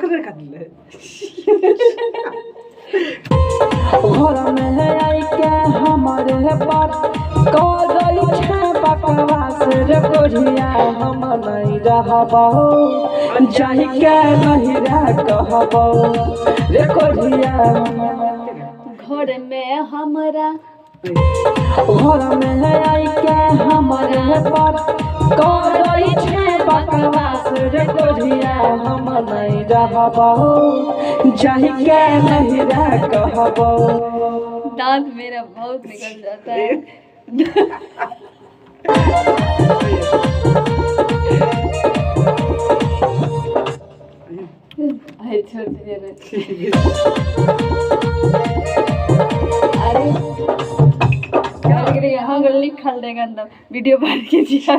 बकरे काटले घर में है आई के हमारे बात करई छे बकवास रे कोढ़िया हम नहीं रहबो जाहि के नहीं रह कहबो रे कोढ़िया घर में हमरा घर में है आई के हमारे बात करई छे बकवास रे कोढ़िया हम नहीं रहबो जाहि के नहीं रह कहबो। दांत मेरा बहुत निकल जाता है अरे छोड़ दीजिए अरे यहाँ लिखल देगा वीडियो बना के दिया